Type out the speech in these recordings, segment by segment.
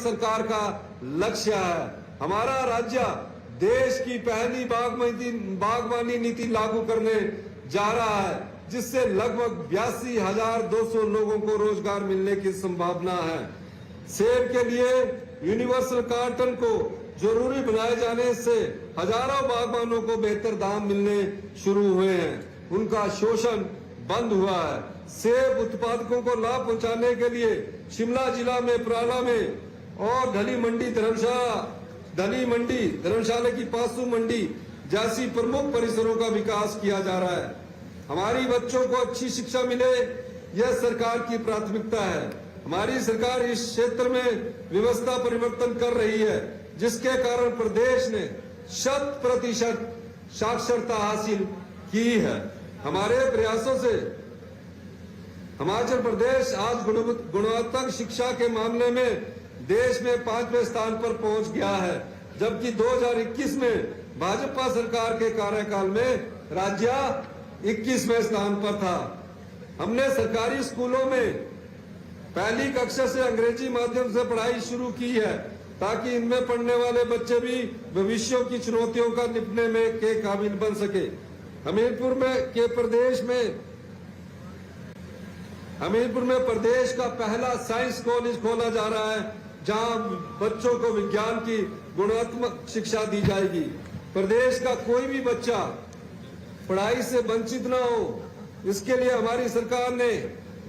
सरकार का लक्ष्य है। हमारा राज्य देश की पहली बागवानी नीति लागू करने जा रहा है, जिससे लगभग 82,200 लोगों को रोजगार मिलने की संभावना है। सेब के लिए यूनिवर्सल कार्टन को जरूरी बनाए जाने से हजारों बागवानों को बेहतर दाम मिलने शुरू हुए हैं, उनका शोषण बंद हुआ है। सेब उत्पादकों को लाभ पहुंचाने के लिए शिमला जिला में पराला में और धनी मंडी धर्मशाला की पासू मंडी जैसी प्रमुख परिसरों का विकास किया जा रहा है। हमारी बच्चों को अच्छी शिक्षा मिले, यह सरकार की प्राथमिकता है। हमारी सरकार इस क्षेत्र में व्यवस्था परिवर्तन कर रही है, जिसके कारण प्रदेश ने 100% साक्षरता हासिल की है। हमारे प्रयासों से हिमाचल प्रदेश आज गुणवत्ता शिक्षा के मामले में देश में 5वें स्थान पर पहुंच गया है, जबकि 2021 में भाजपा सरकार के कार्यकाल में राज्य 21वें स्थान पर था। हमने सरकारी स्कूलों में पहली कक्षा से अंग्रेजी माध्यम से पढ़ाई शुरू की है, ताकि इनमें पढ़ने वाले बच्चे भी भविष्य की चुनौतियों का निपटने में के काबिल बन सके। हमीरपुर में प्रदेश का पहला साइंस कॉलेज खोला जा रहा है, जहां बच्चों को विज्ञान की गुणात्मक शिक्षा दी जाएगी। प्रदेश का कोई भी बच्चा पढ़ाई से वंचित न हो, इसके लिए हमारी सरकार ने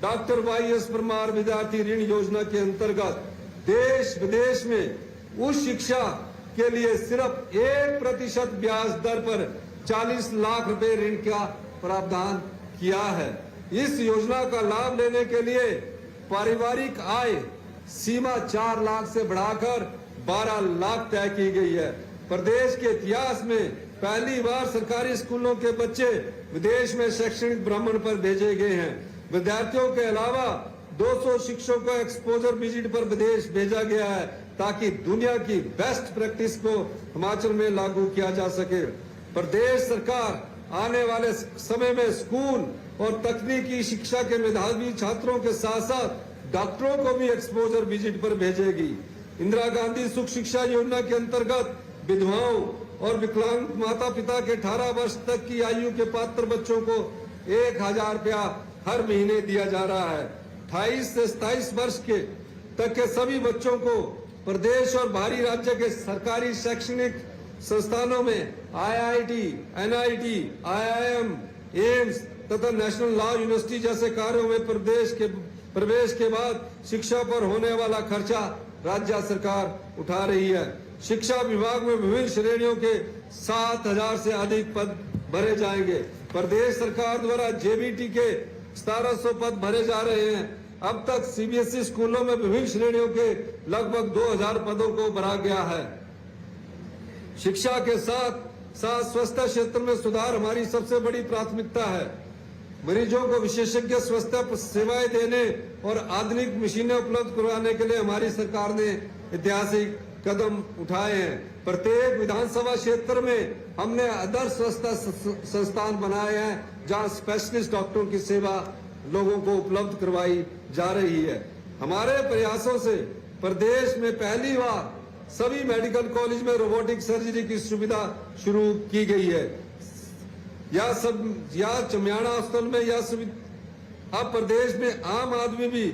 डॉक्टर YS परमार विद्यार्थी ऋण योजना के अंतर्गत देश विदेश में उस शिक्षा के लिए सिर्फ 1% ब्याज दर पर 40 लाख रुपए ऋण का प्रावधान किया है। इस योजना का लाभ लेने के लिए पारिवारिक आय सीमा 4 लाख से बढ़ाकर 12 लाख तय की गई है। प्रदेश के इतिहास में पहली बार सरकारी स्कूलों के बच्चे विदेश में शैक्षणिक भ्रमण पर भेजे गए हैं। विद्यार्थियों के अलावा 200 शिक्षकों को एक्सपोजर विजिट पर विदेश भेजा गया है, ताकि दुनिया की बेस्ट प्रैक्टिस को हिमाचल में लागू किया जा सके। प्रदेश सरकार आने वाले समय में स्कूल और तकनीकी शिक्षा के मेधावी छात्रों के साथ साथ डॉक्टरों को भी एक्सपोजर विजिट पर भेजेगी। इंदिरा गांधी सुख शिक्षा योजना के अंतर्गत विधवाओं और विकलांग माता पिता के 18 वर्ष तक की आयु के पात्र बच्चों को 1,000 रुपया हर महीने दिया जा रहा है। 28 से 27 वर्ष के तक के सभी बच्चों को प्रदेश और बाहरी राज्य के सरकारी शैक्षणिक संस्थानों में IIT, NIT, IIM, एम्स तथा नेशनल लॉ यूनिवर्सिटी जैसे कार्यों में प्रवेश के बाद शिक्षा पर होने वाला खर्चा राज्य सरकार उठा रही है। शिक्षा विभाग में विभिन्न श्रेणियों के 7,000 से अधिक पद भरे जाएंगे। प्रदेश सरकार द्वारा JBT के 1700 पद भरे जा रहे हैं। अब तक CBSE स्कूलों में विभिन्न श्रेणियों के लगभग 2,000 पदों को भरा गया है। शिक्षा के साथ साथ स्वास्थ्य क्षेत्र में सुधार हमारी सबसे बड़ी प्राथमिकता है। मरीजों को विशेषज्ञ स्वास्थ्य सेवाएं देने और आधुनिक मशीनें उपलब्ध करवाने के लिए हमारी सरकार ने ऐतिहासिक कदम उठाए हैं। प्रत्येक विधानसभा क्षेत्र में हमने आदर्श स्वास्थ्य संस्थान बनाए हैं, जहां स्पेशलिस्ट डॉक्टरों की सेवा लोगों को उपलब्ध करवाई जा रही है। हमारे प्रयासों से प्रदेश में पहली बार सभी मेडिकल कॉलेज में रोबोटिक सर्जरी की सुविधा शुरू की गई है। या चमियाना हॉस्पिटल में या अब प्रदेश में आम आदमी भी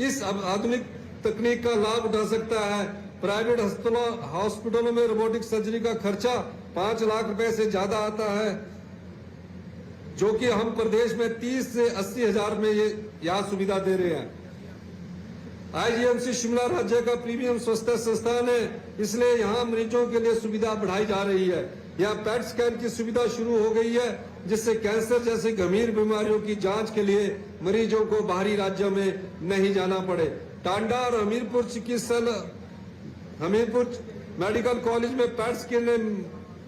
इस आधुनिक तकनीक का लाभ उठा सकता है। प्राइवेट हॉस्पिटलों में रोबोटिक सर्जरी का खर्चा 5 लाख रुपए से ज्यादा आता है, जो कि हम प्रदेश में 30 से 80 हजार में यह सुविधा दे रहे हैं। IGMC शिमला राज्य का प्रीमियम स्वास्थ्य संस्थान है, इसलिए यहाँ मरीजों के लिए सुविधा बढ़ाई जा रही है। यहाँ पेट स्कैन की सुविधा शुरू हो गई है, जिससे कैंसर जैसी गंभीर बीमारियों की जांच के लिए मरीजों को बाहरी राज्यों में नहीं जाना पड़े। टांडा और हमीरपुर मेडिकल कॉलेज में पेट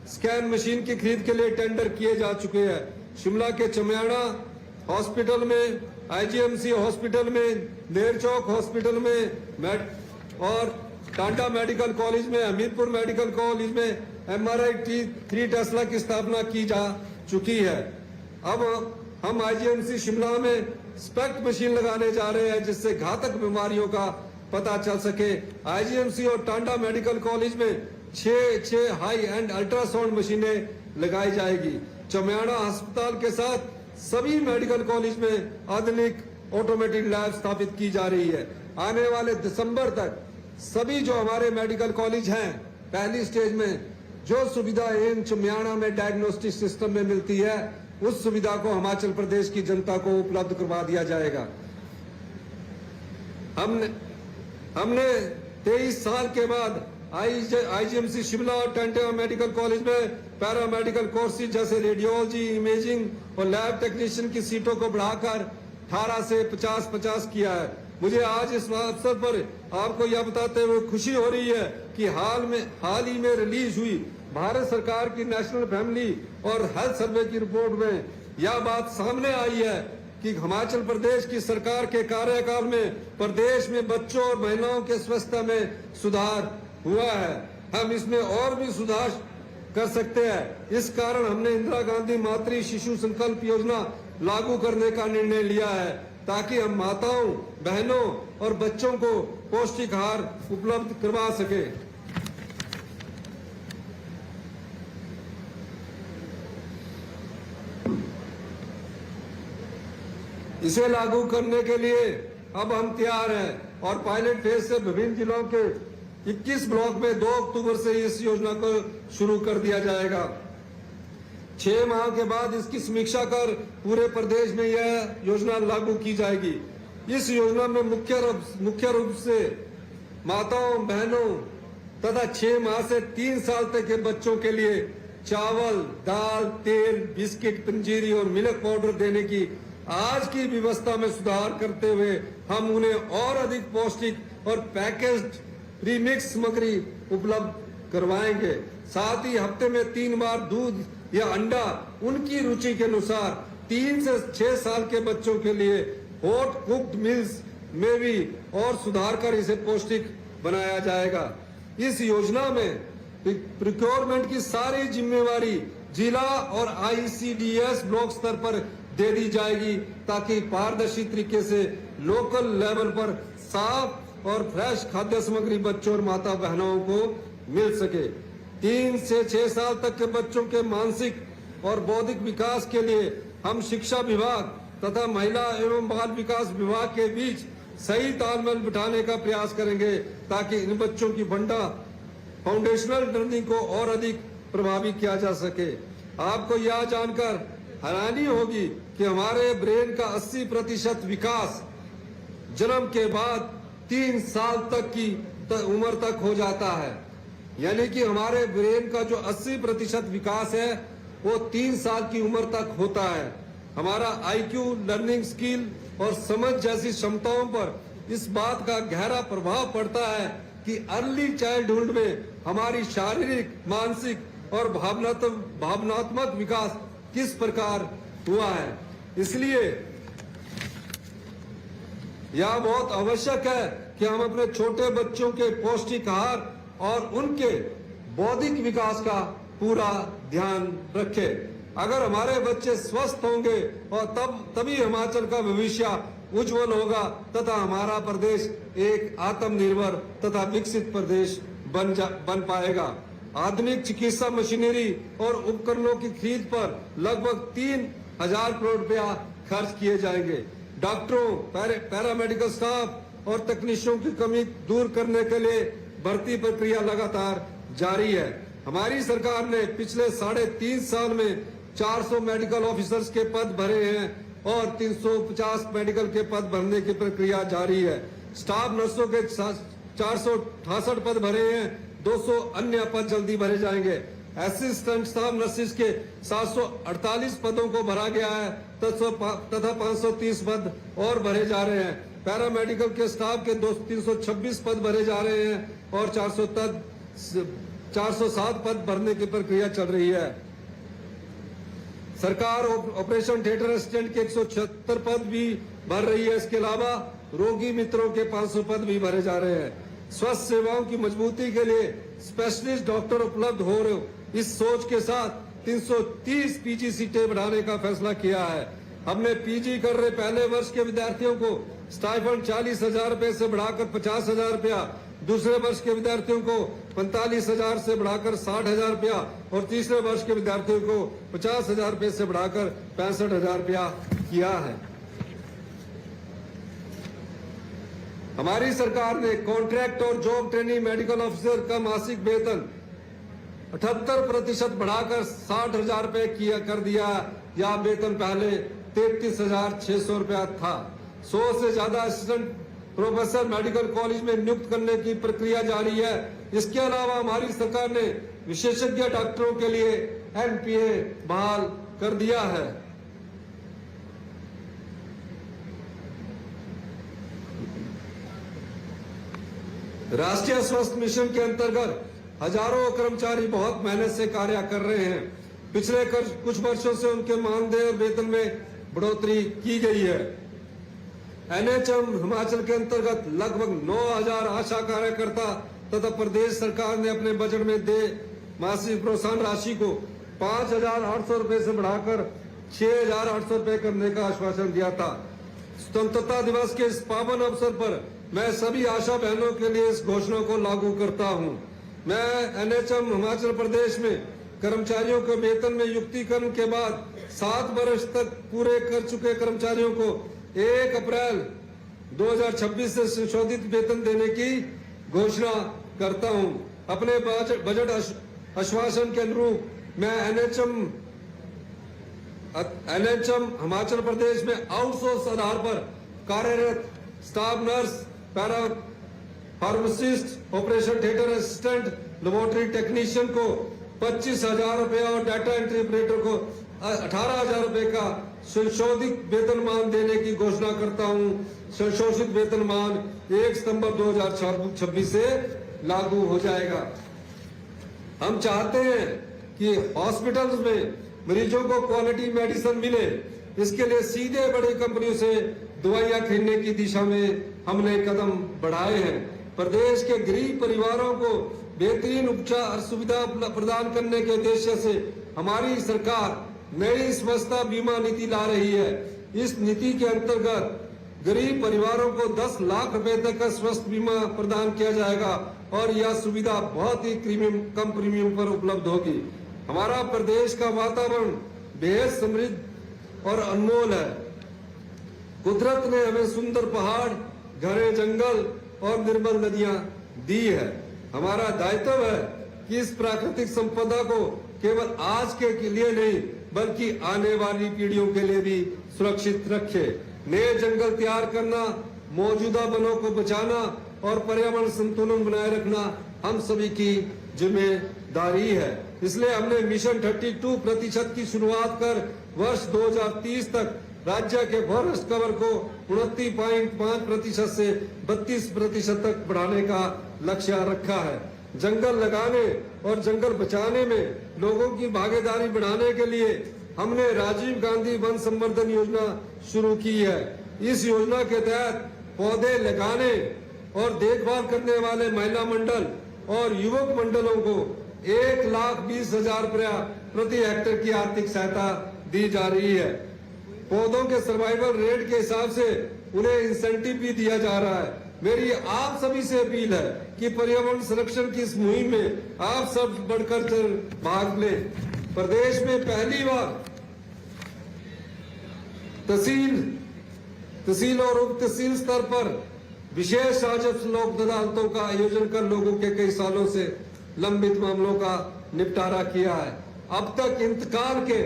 स्कैन मशीन की खरीद के लिए टेंडर किए जा चुके हैं। शिमला के चमियाना हॉस्पिटल में, IGMC हॉस्पिटल में, नेर चौक हॉस्पिटल में और टांडा मेडिकल कॉलेज में, हमीरपुर मेडिकल कॉलेज में MRI 3 टेस्ला की स्थापना की जा चुकी है। अब हम IGMC शिमला में स्पेक्ट मशीन लगाने जा रहे हैं, जिससे घातक बीमारियों का पता चल सके। आईजीएमसी और टांडा मेडिकल कॉलेज में 6 हाई एंड अल्ट्रासाउंड मशीनें लगाई जाएगी। चमियाड़ा अस्पताल के साथ सभी मेडिकल कॉलेज में आधुनिक ऑटोमेटेड लैब स्थापित की जा रही है। आने वाले दिसंबर तक सभी जो हमारे मेडिकल कॉलेज हैं, पहली स्टेज में जो सुविधा इन चमियाड़ा में डायग्नोस्टिक सिस्टम में मिलती है, उस सुविधा को हिमाचल प्रदेश की जनता को उपलब्ध करवा दिया जाएगा। हमने 23 साल के बाद आईजीएमसी शिमला और टांडा मेडिकल कॉलेज में पैरामेडिकल कोर्सेज जैसे रेडियोलॉजी, इमेजिंग और लैब टेक्नीशियन की सीटों को बढ़ाकर 18 से 50 किया है। मुझे आज इस अवसर पर आपको यह बताते हुए खुशी हो रही है कि हाल ही में रिलीज हुई भारत सरकार की नेशनल फैमिली और हेल्थ सर्वे की रिपोर्ट में यह बात सामने आई है कि हिमाचल प्रदेश की सरकार के कार्यकाल में प्रदेश में बच्चों और महिलाओं के स्वास्थ्य में सुधार हुआ है। हम इसमें और भी सुधार कर सकते हैं। इस कारण हमने इंदिरा गांधी मातृ शिशु संकल्प योजना लागू करने का निर्णय लिया है, ताकि हम माताओं, बहनों और बच्चों को पौष्टिक आहार उपलब्ध करवा सके। इसे लागू करने के लिए अब हम तैयार हैं और पायलट फेज से विभिन्न जिलों के 21 ब्लॉक में 2 अक्टूबर से इस योजना को शुरू कर दिया जाएगा। 6 माह के बाद इसकी समीक्षा कर पूरे प्रदेश में यह योजना लागू की जाएगी। इस योजना में मुख्य रूप से माताओं, बहनों तथा 6 माह से 3 साल तक के बच्चों के लिए चावल, दाल, तेल, बिस्किट, पंजीरी और मिल्क पाउडर देने की आज की व्यवस्था में सुधार करते हुए हम उन्हें और अधिक पौष्टिक और पैकेज्ड प्रीमिक्स सामग्री उपलब्ध करवाएंगे। साथ ही हफ्ते में 3 बार दूध या अंडा उनकी रुचि के अनुसार 3 से 6 साल के बच्चों के लिए हॉट कुक्ड मील्स में भी और सुधार कर इसे पौष्टिक बनाया जाएगा। इस योजना में प्रोक्योरमेंट की सारी जिम्मेवारी जिला और आईसीडीएस ब्लॉक स्तर पर दे दी जाएगी, ताकि पारदर्शी तरीके से लोकल लेवल पर साफ और फ्रेश खाद्य सामग्री बच्चों और माता बहनों को मिल सके। 3 से 6 साल तक के बच्चों के मानसिक और बौद्धिक विकास के लिए हम शिक्षा विभाग तथा महिला एवं बाल विकास विभाग के बीच सही तालमेल बिठाने का प्रयास करेंगे, ताकि इन बच्चों की फाउंडेशनल लर्निंग को और अधिक प्रभावी किया जा सके। आपको यह जानकर हैरानी होगी कि हमारे ब्रेन का 80% विकास जन्म के बाद 3 साल तक की उम्र तक हो जाता है। यानी कि हमारे ब्रेन का जो 80% विकास है वो 3 साल की उम्र तक होता है। हमारा आईक्यू, लर्निंग स्किल और समझ जैसी क्षमताओं पर इस बात का गहरा प्रभाव पड़ता है कि अर्ली चाइल्डहुड में हमारी शारीरिक, मानसिक और भावनात्मक विकास किस प्रकार हुआ है। इसलिए यह बहुत आवश्यक है कि हम अपने छोटे बच्चों के पौष्टिक आहार और उनके बौद्धिक विकास का पूरा ध्यान रखें। अगर हमारे बच्चे स्वस्थ होंगे और तभी हिमाचल का भविष्य उज्जवल होगा तथा हमारा प्रदेश एक आत्मनिर्भर तथा विकसित प्रदेश बन पाएगा। आधुनिक चिकित्सा मशीनरी और उपकरणों की खरीद पर लगभग 3,000 करोड़ रुपया खर्च किए जाएंगे। डॉक्टरों, पैरामेडिकल स्टाफ और तकनीशियनों की कमी दूर करने के लिए भर्ती प्रक्रिया लगातार जारी है। हमारी सरकार ने पिछले 3.5 साल में 400 मेडिकल ऑफिसर्स के पद भरे हैं और 350 मेडिकल के पद भरने की प्रक्रिया जारी है। स्टाफ नर्सों के 468 पद भरे हैं, 200 अन्य पद जल्दी भरे जाएंगे। असिस्टेंट स्टाफ नर्सिस के 748 पदों को भरा गया है तथा 530 पद और भरे जा रहे हैं। पैरामेडिकल के स्टाफ के 326 पद भरे जा रहे हैं और 407 पद भरने की प्रक्रिया चल रही है। सरकार ऑपरेशन थिएटर असिस्टेंट के 176 पद भी भर रही है। इसके अलावा रोगी मित्रों के 500 पद भी भरे जा रहे हैं। स्वास्थ्य सेवाओं की मजबूती के लिए स्पेशलिस्ट डॉक्टर उपलब्ध हो रहे हो, इस सोच के साथ 330 पीजी सीटें बढ़ाने का फैसला किया है। हमने पीजी कर रहे पहले वर्ष के विद्यार्थियों को स्टाइफंड 40,000 रुपए से बढ़ाकर 50,000 रुपया, दूसरे वर्ष के विद्यार्थियों को 45,000 से बढ़ाकर 60,000 रुपया और तीसरे वर्ष के विद्यार्थियों को 50,000 रुपए से बढ़ाकर 65,000 रुपया किया है। हमारी सरकार ने कॉन्ट्रैक्ट और जॉब ट्रेनिंग मेडिकल ऑफिसर का मासिक वेतन 78% बढ़ाकर 60,000 रुपए किया कर दिया। यह वेतन पहले 33,600 रुपया था। 100 से ज्यादा असिस्टेंट प्रोफेसर मेडिकल कॉलेज में नियुक्त करने की प्रक्रिया जारी है। इसके अलावा हमारी सरकार ने विशेषज्ञ डॉक्टरों के लिए एनपीए बहाल कर दिया है। राष्ट्रीय स्वास्थ्य मिशन के अंतर्गत हजारों कर्मचारी बहुत मेहनत से कार्य कर रहे हैं। पिछले कुछ वर्षों से उनके मानदेय और वेतन में बढ़ोतरी की गई है। एनएचएम हिमाचल के अंतर्गत लगभग 9,000 आशा कार्यकर्ता तथा प्रदेश सरकार ने अपने बजट में दे मासिक प्रोत्साहन राशि को 5,800 रुपए से बढ़ाकर 6,800 रुपए करने का आश्वासन दिया था। स्वतंत्रता दिवस के इस पावन अवसर पर मैं सभी आशा बहनों के लिए इस घोषणा को लागू करता हूं। मैं एनएचएम हिमाचल प्रदेश में कर्मचारियों के वेतन में युक्तिकरण के बाद 7 वर्ष तक पूरे कर चुके कर्मचारियों को 1 अप्रैल 2026 से संशोधित वेतन देने की घोषणा करता हूं। अपने बजट आश्वासन के अनुरूप मैं एनएचएम हिमाचल प्रदेश में आउटसोर्स आधार पर कार्यरत staff nurse, para pharmacist, operation theatre assistant, laboratory technician को 25,000 रुपए और डाटा एंट्री ऑपरेटर को 18,000 रुपए का संशोधित वेतनमान देने की घोषणा करता हूं। संशोधित वेतनमान 1 सितंबर 2026 से लागू हो जाएगा। हम चाहते हैं कि हॉस्पिटल्स में मरीजों को क्वालिटी मेडिसिन मिले। इसके लिए सीधे बड़ी कंपनियों से दवाइयां खरीदने की दिशा में हमने कदम बढ़ाए हैं। प्रदेश के गरीब परिवारों को बेहतरीन उपचार सुविधा प्रदान करने के उद्देश्य से हमारी सरकार नई स्वास्थ्य बीमा नीति ला रही है। इस नीति के अंतर्गत गरीब परिवारों को 10 लाख रुपए तक का स्वास्थ्य बीमा प्रदान किया जाएगा और यह सुविधा बहुत ही कम प्रीमियम पर उपलब्ध होगी। हमारा प्रदेश का वातावरण बेहद समृद्ध और अनमोल है। कुदरत ने हमें सुंदर पहाड़, घने जंगल और निर्मल नदियां दी है। हमारा दायित्व है कि इस प्राकृतिक संपदा को केवल आज के लिए नहीं बल्कि आने वाली पीढ़ियों के लिए भी सुरक्षित रखे। नए जंगल तैयार करना, मौजूदा वनों को बचाना और पर्यावरण संतुलन बनाए रखना हम सभी की जिम्मेदारी है। इसलिए हमने मिशन 32% की शुरुआत कर वर्ष 2030 तक राज्य के फॉरेस्ट कवर को 29.5% से 32% तक बढ़ाने का लक्ष्य रखा है। जंगल लगाने और जंगल बचाने में लोगों की भागीदारी बढ़ाने के लिए हमने राजीव गांधी वन संवर्धन योजना शुरू की है। इस योजना के तहत पौधे लगाने और देखभाल करने वाले महिला मंडल और युवक मंडलों को 1,20,000 रुपया प्रति हेक्टेयर की आर्थिक सहायता दी जा रही है। पौधों के सर्वाइवल रेट के हिसाब से उन्हें इंसेंटिव भी दिया जा रहा है। मेरी आप सभी से अपील है कि पर्यावरण संरक्षण की इस मुहिम में आप सब बढ़कर भाग लें। प्रदेश में पहली बार तहसील और उप तहसील स्तर पर विशेष राजस्व लोक अदालतों का आयोजन कर लोगों के कई सालों से लंबित मामलों का निपटारा किया है। अब तक इंतकाल के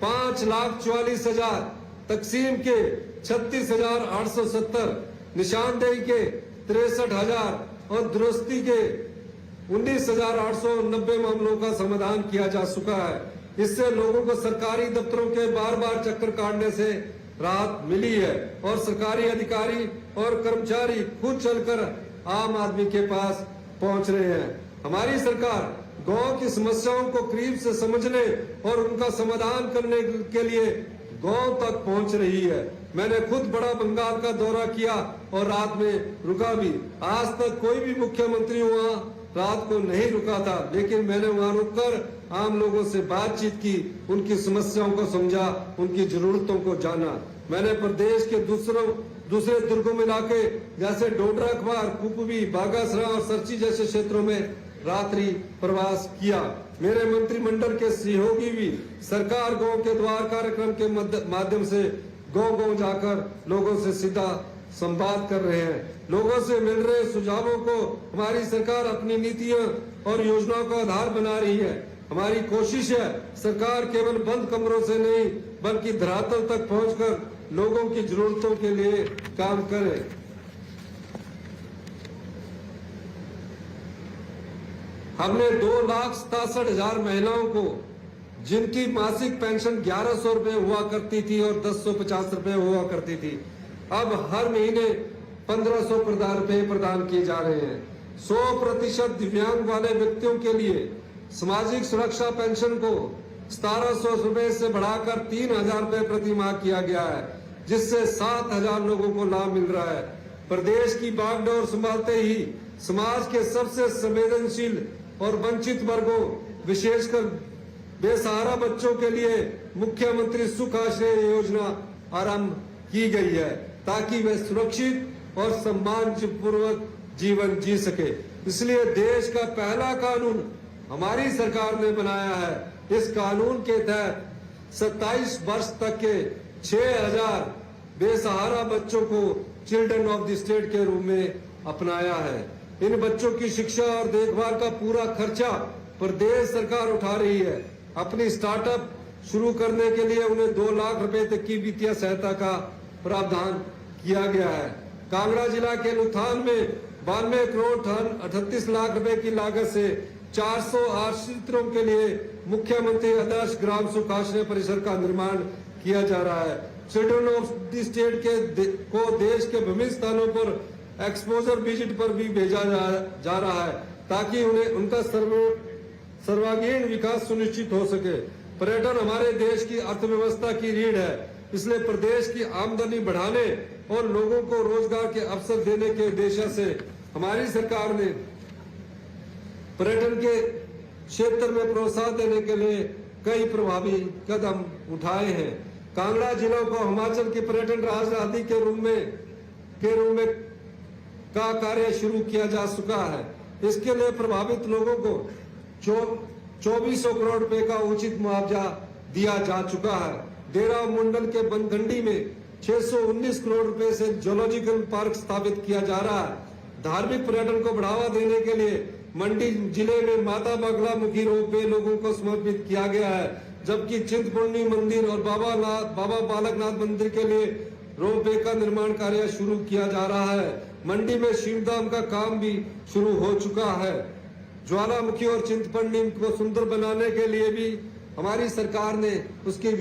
5,44,000, तकसीम के 36,870, निशानदेही के 63,000 और दुरुस्ती के 19,890 मामलों का समाधान किया जा चुका है। इससे लोगों को सरकारी दफ्तरों के बार चक्कर काटने से राहत मिली है और सरकारी अधिकारी और कर्मचारी खुद चलकर आम आदमी के पास पहुंच रहे हैं। हमारी सरकार गांव की समस्याओं को करीब से समझने और उनका समाधान करने के लिए गांव तक पहुंच रही है। मैंने खुद बड़ा बंगाल का दौरा किया और रात में रुका भी। आज तक कोई भी मुख्यमंत्री वहां रात को नहीं रुका था, लेकिन मैंने वहां रुककर आम लोगों से बातचीत की, उनकी समस्याओं को समझा, उनकी जरूरतों को जाना। मैंने प्रदेश के दूसरे दुर्गम इलाके जैसे डोडरा अखबार, कुपवी, बागासरा और सरची जैसे क्षेत्रों में रात्रि प्रवास किया। मेरे मंत्रिमंडल के सहयोगी भी सरकार गांव के द्वार कार्यक्रम के माध्यम से गांव-गांव जाकर लोगों से सीधा संवाद कर रहे हैं। लोगों से मिल रहे सुझावों को हमारी सरकार अपनी नीतियों और योजनाओं का आधार बना रही है। हमारी कोशिश है सरकार केवल बंद कमरों से नहीं बल्कि धरातल तक पहुंचकर लोगों की जरूरतों के लिए काम करे। हमने 2,67,000 महिलाओं को जिनकी मासिक पेंशन 1,100 रुपए हुआ करती थी और 1,050 रुपए हुआ करती थी, अब हर महीने 1,500 रुपए प्रदान किए जा रहे हैं। 100% दिव्यांग वाले व्यक्तियों के लिए सामाजिक सुरक्षा पेंशन को 1,700 रुपए से बढ़ाकर 3,000 रुपए प्रति माह किया गया है, जिससे 7,000 लोगों को लाभ मिल रहा है। प्रदेश की बागडोर संभालते ही समाज के सबसे संवेदनशील और वंचित वर्गों, विशेषकर बेसहारा बच्चों के लिए मुख्यमंत्री सुख आश्रय योजना आरंभ की गई है, ताकि वे सुरक्षित और सम्मानपूर्वक जीवन जी सके। इसलिए देश का पहला कानून हमारी सरकार ने बनाया है। इस कानून के तहत 27 वर्ष तक के 6,000 बेसहारा बच्चों को चिल्ड्रन ऑफ द स्टेट के रूप में अपनाया है। इन बच्चों की शिक्षा और देखभाल का पूरा खर्चा प्रदेश सरकार उठा रही है। अपनी स्टार्टअप शुरू करने के लिए उन्हें 2 लाख रुपए तक की वित्तीय सहायता का प्रावधान किया गया है। कांगड़ा जिला के लुथान में 92 करोड़ 38 लाख रुपए की लागत से 400 आश्रितों के लिए मुख्यमंत्री आदर्श ग्राम सुख आश्रय परिसर का निर्माण किया जा रहा है। चिल्ड्रन ऑफ द स्टेट को देश के विभिन्न स्थानों पर एक्सपोजर विजिट पर भी भेजा जा रहा है, ताकि उन्हें उनका सर्वांगीण विकास सुनिश्चित हो सके। पर्यटन हमारे देश की अर्थव्यवस्था की रीढ़ है, इसलिए प्रदेश की आमदनी बढ़ाने और लोगों को रोजगार के अवसर देने के उद्देश्य से हमारी सरकार ने पर्यटन के क्षेत्र में प्रोत्साहन देने के लिए कई प्रभावी कदम उठाए हैं। कांगड़ा जिला को हिमाचल की पर्यटन राजधानी के रूप में का कार्य शुरू किया जा चुका है। इसके लिए प्रभावित लोगों को 2,400 करोड़ रुपए का उचित मुआवजा दिया जा चुका है। डेरा मंडल के बनखंडी में 619 करोड़ रुपए से जूलॉजिकल पार्क स्थापित किया जा रहा है। धार्मिक पर्यटन को बढ़ावा देने के लिए मंडी जिले में माता बगलामुखी रोपवे लोगों को समर्पित किया गया है, जबकि चिंतपूर्णी मंदिर और बाबा बालकनाथ मंदिर के लिए रोपवे का निर्माण कार्य शुरू किया जा रहा है। मंडी में शिवधाम का काम भी शुरू हो चुका है। ज्वालामुखी और चिंतपूर्णी को सुंदर बनाने के लिए भी हमारी सरकार ने उसकी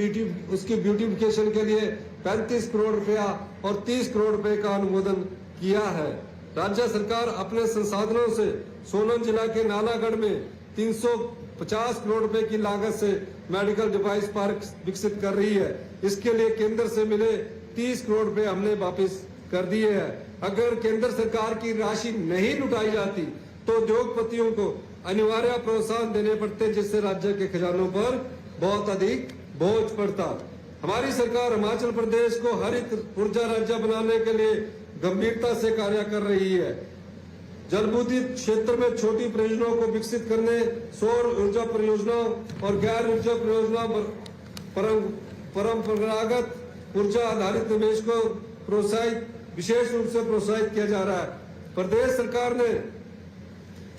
ब्यूटिफिकेशन के लिए 35 करोड़ रुपया और 30 करोड़ रुपए का अनुमोदन किया है। राज्य सरकार अपने संसाधनों से सोलन जिला के नालागढ़ में 350 करोड़ रुपए की लागत से मेडिकल डिवाइस पार्क विकसित कर रही है। इसके लिए केंद्र से मिले 30 करोड़ रुपए हमने वापस कर दिए हैं। अगर केंद्र सरकार की राशि नहीं लुटाई जाती तो उद्योगपतियों को अनिवार्य प्रोत्साहन देने पड़ते, जिससे राज्य के खजानों पर बहुत अधिक बोझ पड़ता। हमारी सरकार हिमाचल प्रदेश को हरित ऊर्जा राज्य बनाने के लिए गंभीरता से कार्य कर रही है। जलबुद्धि क्षेत्र में छोटी परियोजनाओं को विकसित करने, सौर ऊर्जा परियोजनाओं और गैर ऊर्जा परियोजना परंपरागत ऊर्जा आधारित निवेश को विशेष रूप से प्रोत्साहित किया जा रहा है। प्रदेश सरकार ने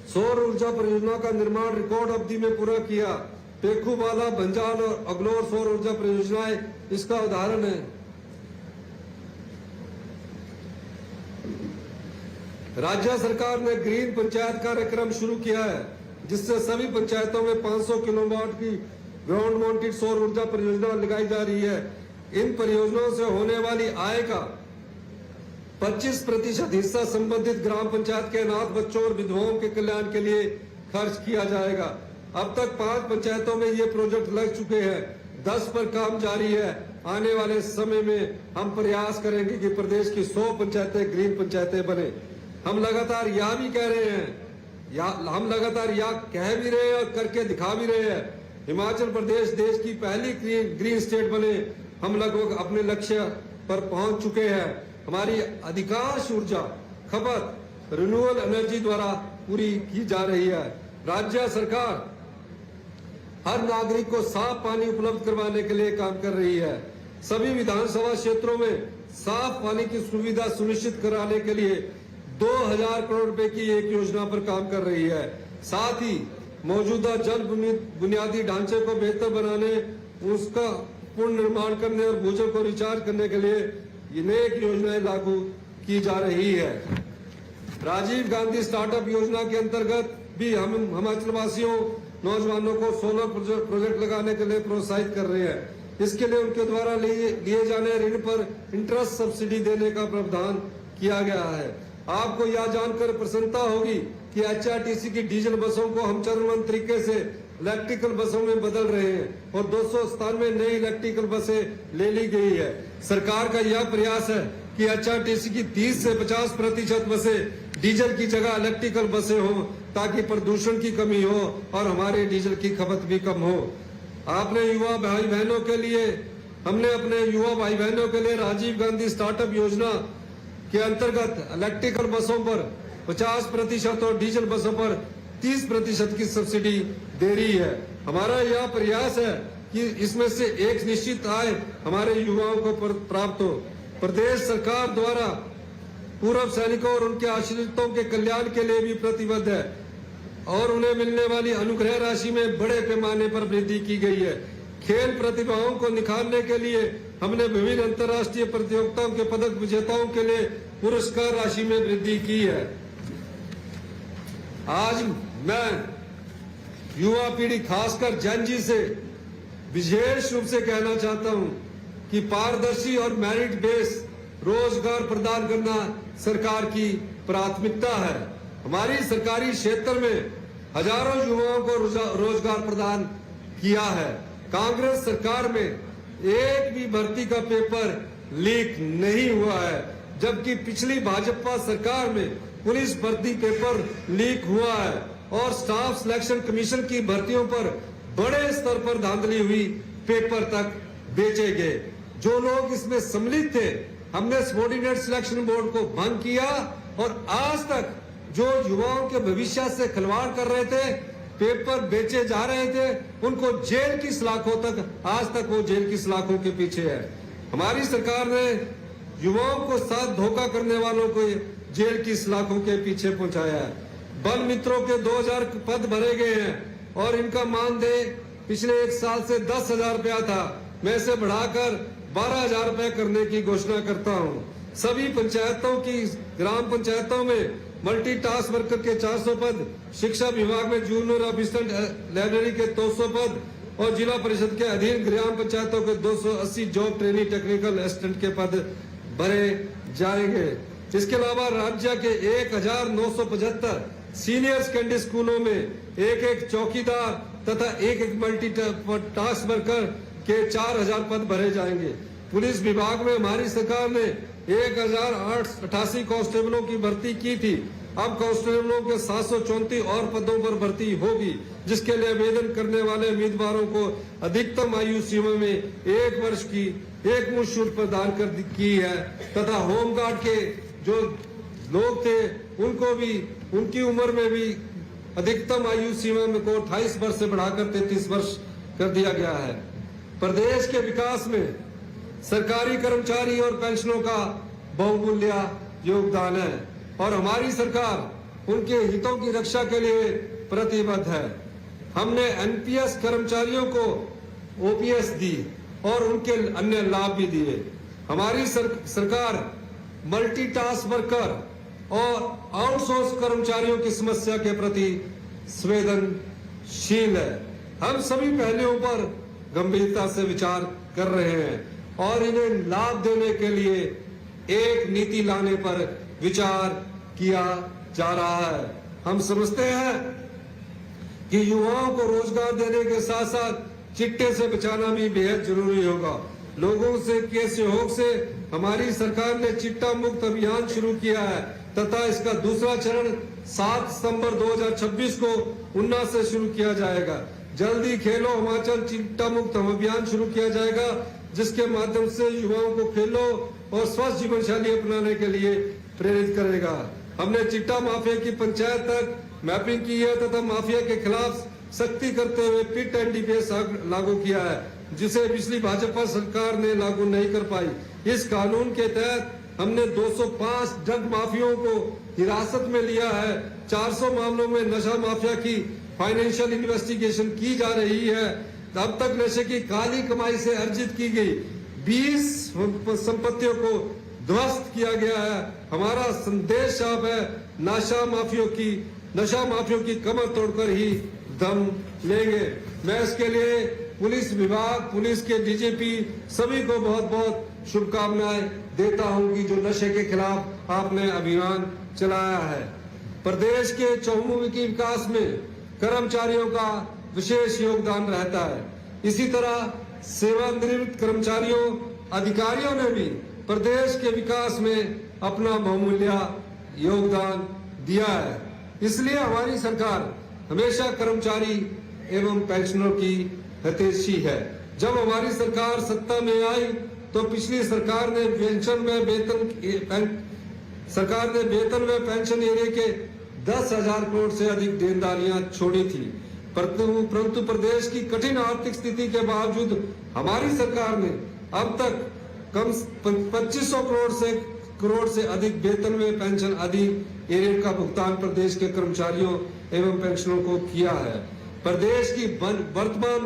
सौर ऊर्जा परियोजना का निर्माण रिकॉर्ड अवधि में पूरा किया। पेखूवाला, बंजाल और अगलोर सौर ऊर्जा परियोजनाएं इसका उदाहरण है। राज्य सरकार ने ग्रीन पंचायत कार्यक्रम शुरू किया है, जिससे सभी पंचायतों में 500 किलोवाट की ग्राउंड माउंटेड सौर ऊर्जा परियोजना लगाई जा रही है। इन परियोजनाओं से होने वाली आय का 25% हिस्सा संबंधित ग्राम पंचायत के अनाथ बच्चों और विधवाओं के कल्याण के लिए खर्च किया जाएगा। अब तक 5 पंचायतों में ये प्रोजेक्ट लग चुके हैं, 10 पर काम जारी है। आने वाले समय में हम प्रयास करेंगे कि प्रदेश की 100 पंचायतें ग्रीन पंचायतें बने। हम लगातार यह भी कह रहे हैं, हम लगातार यह कह भी रहे हैं और करके दिखा भी रहे हैं, हिमाचल प्रदेश देश की पहली ग्रीन स्टेट बने। हम लगभग अपने लक्ष्य पर पहुंच चुके हैं। हमारी अधिकांश ऊर्जा खपत रिन्यूएबल एनर्जी द्वारा पूरी की जा रही है। राज्य सरकार हर नागरिक को साफ पानी उपलब्ध करवाने के लिए काम कर रही है। सभी विधानसभा क्षेत्रों में साफ पानी की सुविधा सुनिश्चित कराने के लिए 2000 करोड़ रुपए की एक योजना पर काम कर रही है। साथ ही मौजूदा जल बुनियादी ढांचे को बेहतर बनाने, उसका पुनर्निर्माण करने और भूजल को रिचार्ज करने के लिए अनेक योजनाएं लागू की जा रही है। राजीव गांधी स्टार्टअप योजना के अंतर्गत भी हम हिमाचल वासियों नौजवानों को सोलर प्रोजेक्ट लगाने के लिए प्रोत्साहित कर रहे हैं। इसके लिए उनके द्वारा लिए जाने ऋण पर इंटरेस्ट सब्सिडी देने का प्रावधान किया गया है। आपको यह जानकर प्रसन्नता होगी कि एचआरटीसी की डीजल बसों को हम चरणबद्ध तरीके से इलेक्ट्रिकल बसों में बदल रहे हैं और 297 नई इलेक्ट्रिकल बसें ले ली गई है। सरकार का यह प्रयास है कि एचआरटीसी की 30 से 50% बसें डीजल की जगह इलेक्ट्रिकल बसें हों, ताकि प्रदूषण की कमी हो और हमारे डीजल की खपत भी कम हो। हमने अपने युवा भाई बहनों के लिए राजीव गांधी स्टार्टअप योजना के अंतर्गत इलेक्ट्रिकल बसों पर 50% और डीजल बसों पर 30% की सब्सिडी दे रही है। हमारा यह प्रयास है कि इसमें से एक निश्चित आय हमारे युवाओं को प्राप्त हो। प्रदेश सरकार द्वारा पूर्व सैनिकों और उनके आश्रितों के कल्याण के लिए भी प्रतिबद्ध है और उन्हें मिलने वाली अनुग्रह राशि में बड़े पैमाने पर वृद्धि की गई है। खेल प्रतिभाओं को निखारने के लिए हमने विभिन्न अंतर्राष्ट्रीय प्रतियोगिताओं के पदक विजेताओं के लिए पुरस्कार राशि में वृद्धि की है। आज मैं युवा पीढ़ी खासकर जैन जी से विशेष रूप से कहना चाहता हूं कि पारदर्शी और मेरिट बेस रोजगार प्रदान करना सरकार की प्राथमिकता है। हमारी सरकारी क्षेत्र में हजारों युवाओं को रोजगार प्रदान किया है। कांग्रेस सरकार में एक भी भर्ती का पेपर लीक नहीं हुआ है, जबकि पिछली भाजपा सरकार में पुलिस भर्ती पेपर लीक हुआ है और स्टाफ सिलेक्शन कमीशन की भर्तियों पर बड़े स्तर पर धांधली हुई, पेपर तक बेचे गए। जो लोग इसमें सम्मिलित थे, हमने सबऑर्डिनेट सिलेक्शन बोर्ड को भंग किया और आज तक जो युवाओं के भविष्य से खिलवाड़ कर रहे थे, पेपर बेचे जा रहे थे, उनको जेल की सलाखों तक, आज तक वो जेल की सलाखों के पीछे है। हमारी सरकार ने युवाओं को साथ धोखा करने वालों को जेल की सलाखों के पीछे पहुंचाया है। बल मित्रों के 2000 पद भरे गए हैं और इनका मानदेय पिछले एक साल से 10,000 रुपया था, मैं इसे बढ़ाकर 12,000 रुपए करने की घोषणा करता हूं। सभी पंचायतों की ग्राम पंचायतों में मल्टी टास्क वर्कर के 400 पद, शिक्षा विभाग में जूनियर असिस्टेंट लाइब्रेरी के 200 पद और जिला परिषद के अधीन ग्राम पंचायतों के 280 जॉब ट्रेनी टेक्निकल असिस्टेंट के पद भरे जाएंगे। इसके अलावा राज्य के 1975 सीनियर सेकेंडरी स्कूलों में एक चौकीदार तथा एक मल्टी टास्क वर्कर के 4000 पद भरे जाएंगे। पुलिस विभाग में हमारी सरकार ने 1088 कांस्टेबलों की भर्ती की थी। अब कांस्टेबलों के 734 और पदों पर भर्ती होगी, जिसके लिए आवेदन करने वाले उम्मीदवारों को अधिकतम आयु सीमा में 1 वर्ष की एक मुश्त शुल्क प्रदान कर की है तथा होमगार्ड के जो लोग थे उनको भी उनकी उम्र में भी अधिकतम आयु सीमा में को 28 वर्ष से बढ़ाकर 33 वर्ष कर दिया गया है। प्रदेश के विकास में सरकारी कर्मचारी और पेंशनों का बहुमूल्य योगदान है और हमारी सरकार उनके हितों की रक्षा के लिए प्रतिबद्ध है। हमने एनपीएस कर्मचारियों को ओपीएस दी और उनके अन्य लाभ भी दिए। हमारी सरकार मल्टीटास्क वर्कर और आउटसोर्स कर्मचारियों की समस्या के प्रति संवेदनशील है। हम सभी पहलुओं पर गंभीरता से विचार कर रहे हैं और इन्हें लाभ देने के लिए एक नीति लाने पर विचार किया जा रहा है। हम समझते हैं कि युवाओं को रोजगार देने के साथ साथ चिट्टे से बचाना भी बेहद जरूरी होगा। लोगों से के सहयोग से हमारी सरकार ने चिट्टा मुक्त अभियान शुरू किया है तथा इसका दूसरा चरण 7 सितंबर 2026 को उन्ना से शुरू किया जाएगा। जल्दी खेलो हिमाचल चिट्टा मुक्त अभियान शुरू किया जाएगा, जिसके माध्यम से युवाओं को खेलों और स्वस्थ जीवन शैली अपनाने के लिए प्रेरित करेगा। हमने चिट्टा माफिया की पंचायत तक मैपिंग की है तथा माफिया के खिलाफ सख्ती करते हुए पिट एनडीपीएस लागू किया है, जिसे पिछली भाजपा सरकार ने लागू नहीं कर पाई। इस कानून के तहत हमने 205 ड्रग माफियाओं को हिरासत में लिया है। 400 मामलों में नशा माफिया की फाइनेंशियल इन्वेस्टिगेशन की जा रही है। अब तक नशे की काली कमाई से अर्जित की गई 20 संपत्तियों को ध्वस्त किया गया है। हमारा संदेश साफ है, नशा माफियों की कमर तोड़कर ही दम लेंगे। मैं इसके लिए पुलिस विभाग, पुलिस के डीजीपी सभी को बहुत बहुत शुभकामनाएं देता हूं कि जो नशे के खिलाफ आपने अभियान चलाया है। प्रदेश के चहुमुखी विकास में कर्मचारियों का विशेष योगदान रहता है। इसी तरह सेवानिवृत्त कर्मचारियों, अधिकारियों ने भी प्रदेश के विकास में अपना बहुमूल्य योगदान दिया है। इसलिए हमारी सरकार हमेशा कर्मचारी एवं पेंशनरों की हितैषी है। जब हमारी सरकार सत्ता में आई तो पिछली सरकार ने वेतन व पेंशन एरिया के 10,000 करोड़ से अधिक देनदारियां छोड़ी थी, परंतु प्रदेश की कठिन आर्थिक स्थिति के बावजूद हमारी सरकार ने अब तक कम 2500 करोड़ से अधिक वेतन व पेंशन अधिक एरियर का भुगतान प्रदेश के कर्मचारियों एवं पेंशनरों को किया है। प्रदेश की वर्तमान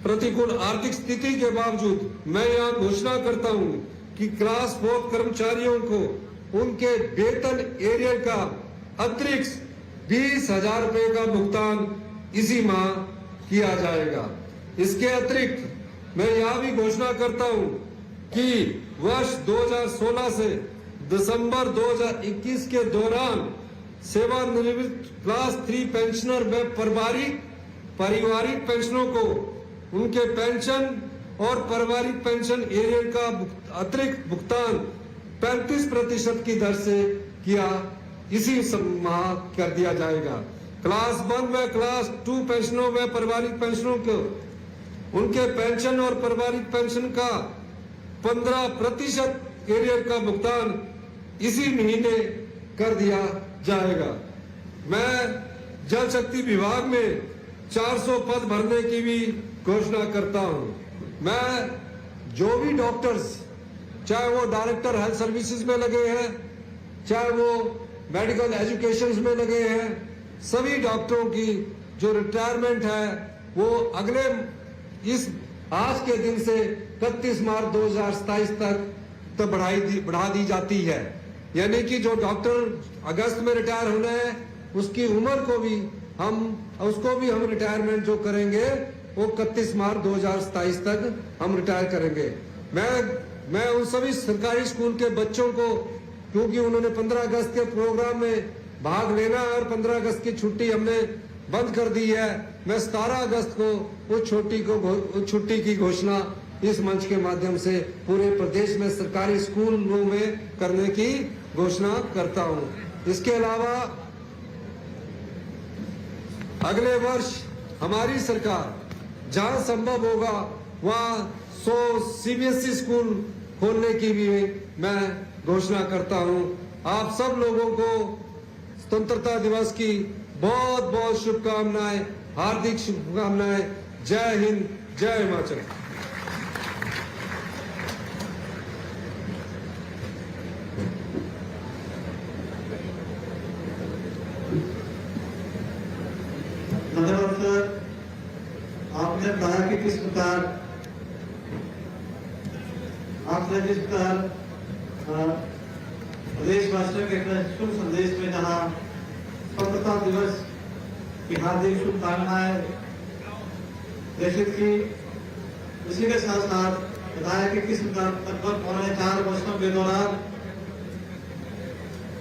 प्रतिकूल आर्थिक स्थिति के बावजूद मैं यहाँ घोषणा करता हूँ कि क्लास 4 कर्मचारियों को उनके वेतन एरियर का अतिरिक्त 20,000 रुपए का भुगतान इसी माह किया जाएगा। इसके अतिरिक्त मैं यहाँ भी घोषणा करता हूँ कि वर्ष 2016 से दिसंबर 2021 के दौरान सेवानिवृत्त क्लास 3 पेंशनर व पारिवारिक पेंशनरों को उनके पेंशन और पारिवारिक पेंशन एरियर का अतिरिक्त भुगतान 35% की दर से किया इसी माह कर दिया जाएगा। क्लास 1 व क्लास 2 पेंशनरों व पारिवारिक पेंशनरों को उनके पेंशन और पारिवारिक पेंशन का 15% एरियर का भुगतान इसी महीने कर दिया जाएगा। मैं जल शक्ति विभाग में 400 पद भरने की भी घोषणा करता हूं। मैं जो भी डॉक्टर्स, चाहे वो डायरेक्टर हेल्थ सर्विसेज में लगे हैं, चाहे वो मेडिकल एजुकेशन में लगे हैं, सभी डॉक्टरों की जो रिटायरमेंट है वो अगले आज के दिन से 31 मार्च 2027 तक बढ़ा दी जाती है। यानी कि जो डॉक्टर अगस्त में रिटायर होना है उसकी उम्र को भी हम रिटायरमेंट जो करेंगे वो 31 मार्च 2027 तक हम रिटायर करेंगे। मैं उन सभी सरकारी स्कूल के बच्चों को, क्योंकि उन्होंने 15 अगस्त के प्रोग्राम में भाग लेना है और 15 अगस्त की छुट्टी हमने बंद कर दी है, मैं 17 अगस्त को उस छुट्टी की घोषणा इस मंच के माध्यम से पूरे प्रदेश में सरकारी स्कूलों में करने की घोषणा करता हूं। इसके अलावा अगले वर्ष हमारी सरकार जहां संभव होगा वहां 100 सीबीएसई स्कूल खोलने की भी मैं घोषणा करता हूं। आप सब लोगों को स्वतंत्रता दिवस की बहुत बहुत शुभकामनाएं, हार्दिक शुभकामनाएं। जय हिंद, जय हिमाचल। धन्यवाद सर। आपने कहा कि किस प्रकार आपने जिस प्रकार प्रदेशवासियों के शुभ संदेश में जहाँ स्वतंत्रता दिवस की हार्दिक शुभकामनाएं प्रेषित की, उसी के साथ साथ बताया कि किस प्रकार लगभग 4.5 वर्षों के दौरान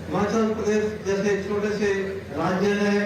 हिमाचल प्रदेश जैसे छोटे से राज्य ने